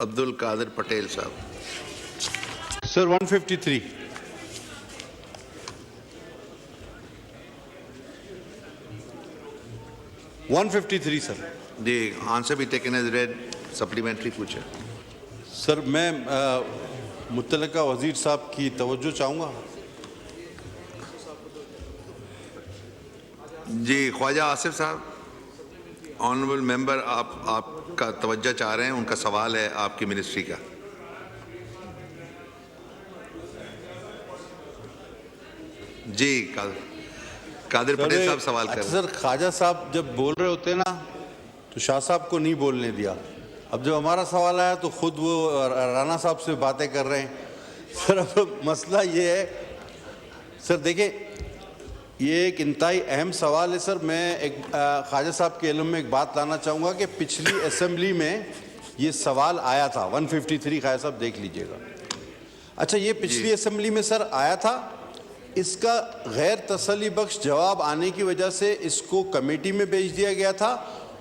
अब्दुल कादिर पटेल साहब। Sir 153। Sir The answer be taken as read. Supplementary पूछे। Sir मैं मुतल्लिका वजीर साहब की तवज्जो चाहूँगा। जी ख्वाजा आसिफ साहब, ऑनरेबल मेंबर, आपका तवज्जो चाह रहे हैं, उनका सवाल है आपकी मिनिस्ट्री का। जी कादिर पटेल साहब सवाल कर रहे हैं। सर ख्वाजा साहब जब बोल रहे होते ना तो शाह साहब को नहीं बोलने दिया। अब जब हमारा सवाल आया तो खुद वो राणा साहब से बातें कर रहे हैं। सर अब मसला ये है, सर देखिए ये एक इंतहाई अहम सवाल है। सर मैं एक ख्वाजा साहब के इल्म में एक बात लाना चाहूँगा कि पिछली असेंबली में ये सवाल आया था। 153 ख्वाजा साहब देख लीजिएगा। अच्छा ये पिछली असेंबली में सर आया था। इसका गैर तसल्ली बख्श जवाब आने की वजह से इसको कमेटी में भेज दिया गया था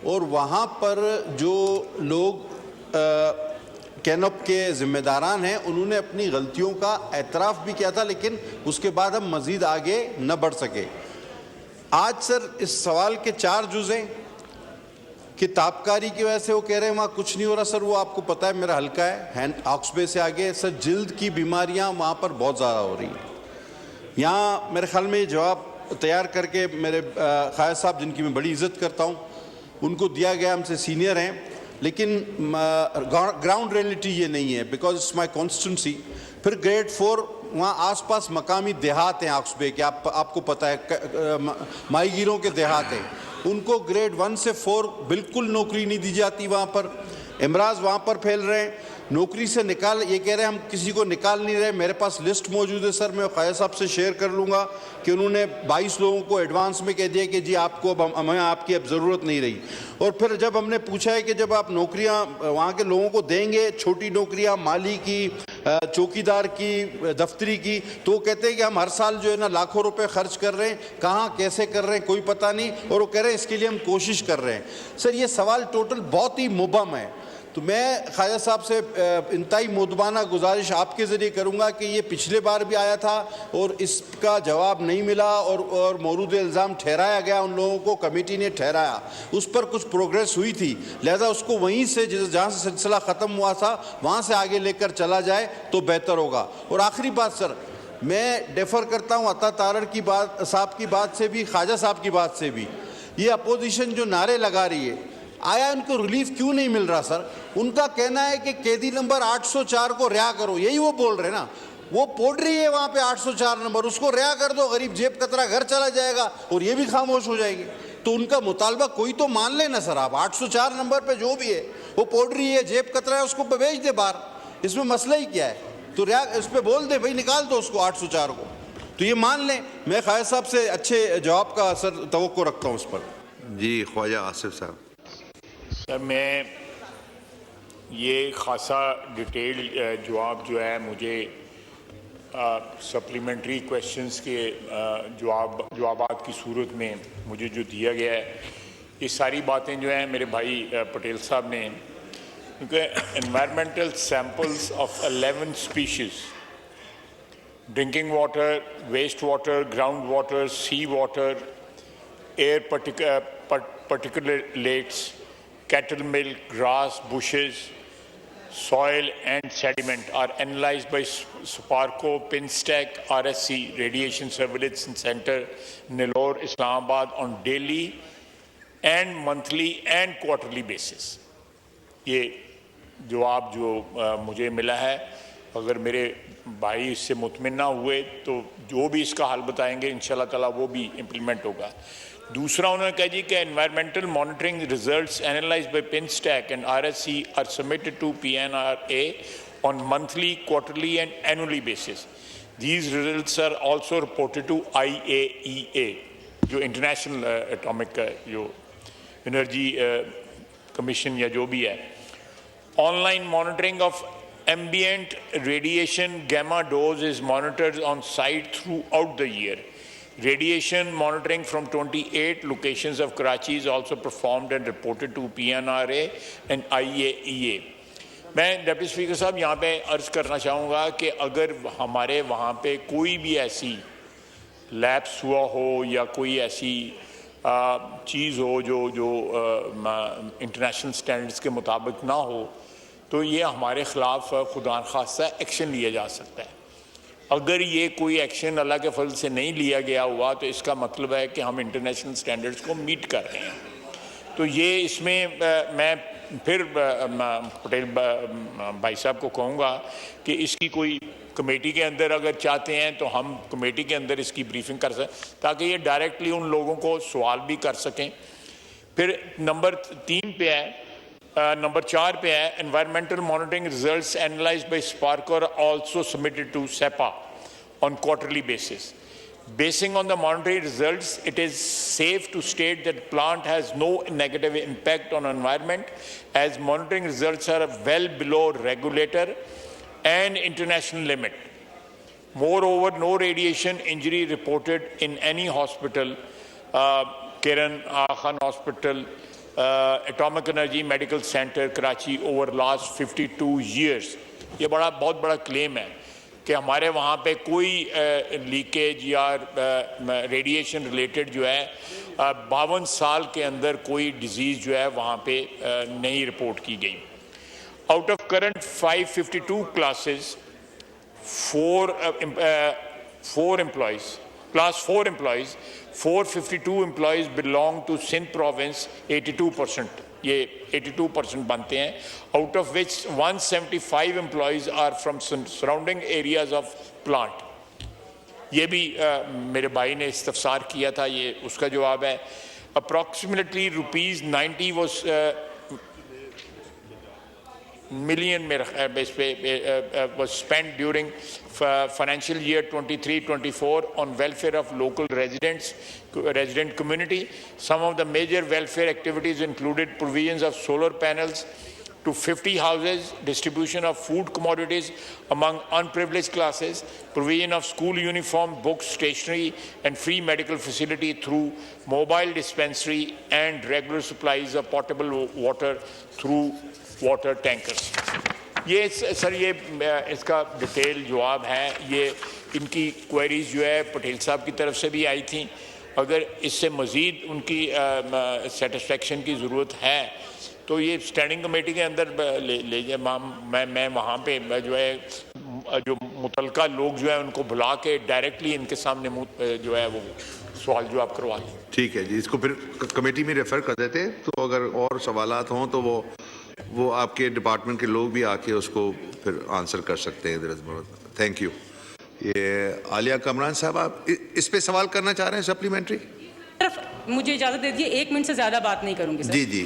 और वहाँ पर जो लोग कैनप के ज़िम्मेदारान हैं उन्होंने अपनी गलतियों का एतराफ़ भी किया था, लेकिन उसके बाद हम मज़ीद आगे न बढ़ सके। आज सर इस सवाल के 4 जुज़ हैं कि ताबकारी की वजह से वो कह रहे हैं वहाँ कुछ नहीं हो रहा। सर वो आपको पता है मेरा हल्का है, हैंड ऑक्सबे से आगे सर जिल्द की बीमारियाँ वहाँ पर बहुत ज़्यादा हो रही हैं। यहाँ मेरे ख्याल में ये जवाब तैयार करके मेरे ख्वाजा साहब जिनकी मैं बड़ी इज़्ज़त करता हूँ उनको दिया गया, हमसे सीनियर हैं, लेकिन ग्राउंड रियलिटी ये नहीं है बिकॉज इट्स माई कॉन्स्टिट्यूंसी। फिर ग्रेड 4 वहाँ आसपास मकामी देहात हैं ऑक्सबे के, आपको पता है माहीगीरों के देहात हैं, उनको ग्रेड 1 से 4 बिल्कुल नौकरी नहीं दी जाती। वहाँ पर इमराज वहाँ पर फैल रहे हैं, नौकरी से निकाल, ये कह रहे हैं हम किसी को निकाल नहीं रहे। मेरे पास लिस्ट मौजूद है सर, मैं ख्वाजा साहब से शेयर कर लूँगा कि उन्होंने 22 लोगों को एडवांस में कह दिया कि जी आपको अब हमें आपकी अब ज़रूरत नहीं रही। और फिर जब हमने पूछा है कि जब आप नौकरियाँ वहाँ के लोगों को देंगे, छोटी नौकरियाँ माली की, चौकीदार की, दफ्तरी की, तो वो कहते हैं कि हम हर साल जो है ना लाखों रुपए खर्च कर रहे हैं, कहाँ कैसे कर रहे हैं कोई पता नहीं, और वो कह रहे हैं इसके लिए हम कोशिश कर रहे हैं। सर ये सवाल टोटल बहुत ही मुबहम है। तो मैं ख्वाजा साहब से इंतहाई मुदबाना गुजारिश आपके ज़रिए करूँगा कि ये पिछले बार भी आया था और इसका जवाब नहीं मिला और मौरूद इल्ज़ाम ठहराया गया, उन लोगों को कमेटी ने ठहराया, उस पर कुछ प्रोग्रेस हुई थी, लिहाजा उसको वहीं से जहाँ से सिलसिला ख़त्म हुआ था वहाँ से आगे लेकर चला जाए तो बेहतर होगा। और आखिरी बात सर, मैं डेफर करता हूँ अता तारड़ की बात, साहब की बात से भी, ख्वाजा साहब की बात से भी, ये अपोजिशन जो नारे लगा रही है, आया उनको रिलीफ क्यों नहीं मिल रहा सर? उनका कहना है कि कैदी नंबर 804 को रिहा करो, यही वो बोल रहे हैं ना, वो पोड़ रही है वहाँ पे 804 नंबर, उसको रिहा कर दो, गरीब जेब कतरा घर चला जाएगा और ये भी खामोश हो जाएगी। तो उनका मुतालबा कोई तो मान लेना सर, आप 804 नंबर पे जो भी है वो पोड़ रही है, जेब कतरा है, उसको भेज दे बाहर, इसमें मसला ही क्या है? तो रिहा इस पर बोल दे भाई, निकाल दो उसको 804 को, तो ये मान लें। मैं ख्वाजा साहब से अच्छे जवाब का सर तवक्को रखता हूँ उस पर। जी ख्वाजा आसिफ साहब। सर मैं ये खासा डिटेल जवाब जो है मुझे सप्लीमेंट्री क्वेश्चंस के जवाबात की सूरत में मुझे जो दिया गया है, ये सारी बातें जो हैं मेरे भाई पटेल साहब ने, क्योंकि environmental samples of 11 species, drinking water, waste water, ground water, sea water, air particulate, cattle milk, grass, bushes, soil and sediment are analyzed by SPARCO, PINSTEC, RSC, Radiation Surveillance Center, Nellore, Islamabad on daily and monthly and quarterly basis. ये जवाब जो मुझे मिला है, अगर मेरे भाई इससे मुतमिन ना हुए तो जो भी इसका हल बताएंगे इंशाल्लाह ताला वो भी इम्प्लीमेंट होगा। दूसरा उन्होंने कहा जी कि environmental monitoring results analysed by PINSTECH and RSC are submitted to PNRA on monthly, quarterly and annually basis. These results are also reported to IAEA, जो इंटरनेशनल एटॉमिक जो एनर्जी कमीशन या जो भी है। Online monitoring of ambient radiation gamma dose is monitored on site throughout the year. Radiation monitoring from 28 locations of Karachi is also performed and reported to PNRA and IAEA. मैं deputy speaker साहब यहाँ पे अर्ज़ करना चाहूँगा कि अगर हमारे वहाँ पे कोई भी ऐसी लैप्स हुआ हो या कोई ऐसी चीज़ हो जो इंटरनेशनल स्टैंडर्ड्स के मुताबिक ना हो, तो ये हमारे ख़िलाफ़ खुदा खासा एक्शन लिया जा सकता है। अगर ये कोई एक्शन अल्लाह के फजल से नहीं लिया गया हुआ तो इसका मतलब है कि हम इंटरनेशनल स्टैंडर्ड्स को मीट कर रहे हैं। तो ये इसमें मैं फिर पटेल भाई साहब को कहूँगा कि इसकी कोई कमेटी के अंदर अगर चाहते हैं तो हम कमेटी के अंदर इसकी ब्रीफिंग कर सकें ताकि ये डायरेक्टली उन लोगों को सवाल भी कर सकें। फिर नंबर 3 पे है, नंबर 4 पे है, environmental monitoring results analysed by Sparco are also submitted to SEPA on quarterly basis. Basing on the monitoring results, it is safe to state that plant has no negative impact on environment as monitoring results are well below regulator and international limit. Moreover, no radiation injury reported in any hospital, Kiran Khan Hospital, Atomic Energy Medical Center, Karachi over last 52 years. ये बहुत बड़ा claim है कि हमारे वहाँ पे कोई leakage या रेडिएशन रिलेटेड जो है 52 साल के अंदर कोई डिजीज़ जो है वहाँ पे नहीं रिपोर्ट की गई। Out of current 552 classes 4 employees, class 4 employees, 452 employees belong to Sindh province, 82%. ये 82% बनते हैं, out of which 175 employees are from surrounding areas of plant. ये भी मेरे भाई ने इस्तफसार किया था, ये उसका जवाब है। Approximately rupees 90 was million was spent during financial year 23-24 on welfare of local resident community. Some of the major welfare activities included provisions of solar panels to 50 houses, distribution of food commodities among unprivileged classes, provision of school uniform, books, stationery and free medical facility through mobile dispensary and regular supplies of potable water through water tankers. ये sir ये इसका detail जवाब है। ये इनकी queries जो है पटेल साहब की तरफ से भी आई थी। अगर इससे मज़ीद उनकी सेटिस्फेक्शन की ज़रूरत है तो ये स्टैंडिंग कमेटी के अंदर ले जाए। मैं वहाँ पे जो है जो मुतलका लोग जो है उनको बुला के डायरेक्टली इनके सामने जो है वो सवाल जवाब करवा लें। ठीक है जी, इसको फिर कमेटी में रेफ़र कर देते हैं, तो अगर और सवालात हों तो वो आपके डिपार्टमेंट के लोग भी आके उसको फिर आंसर कर सकते हैं। Thank you. ये आलिया कमरान साहब, आप इस पे सवाल करना चाह रहे हैं सप्लीमेंट्री? मुझे इजाज़त दे दीजिए, 1 मिनट से ज़्यादा बात नहीं करूँगी सर। जी जी।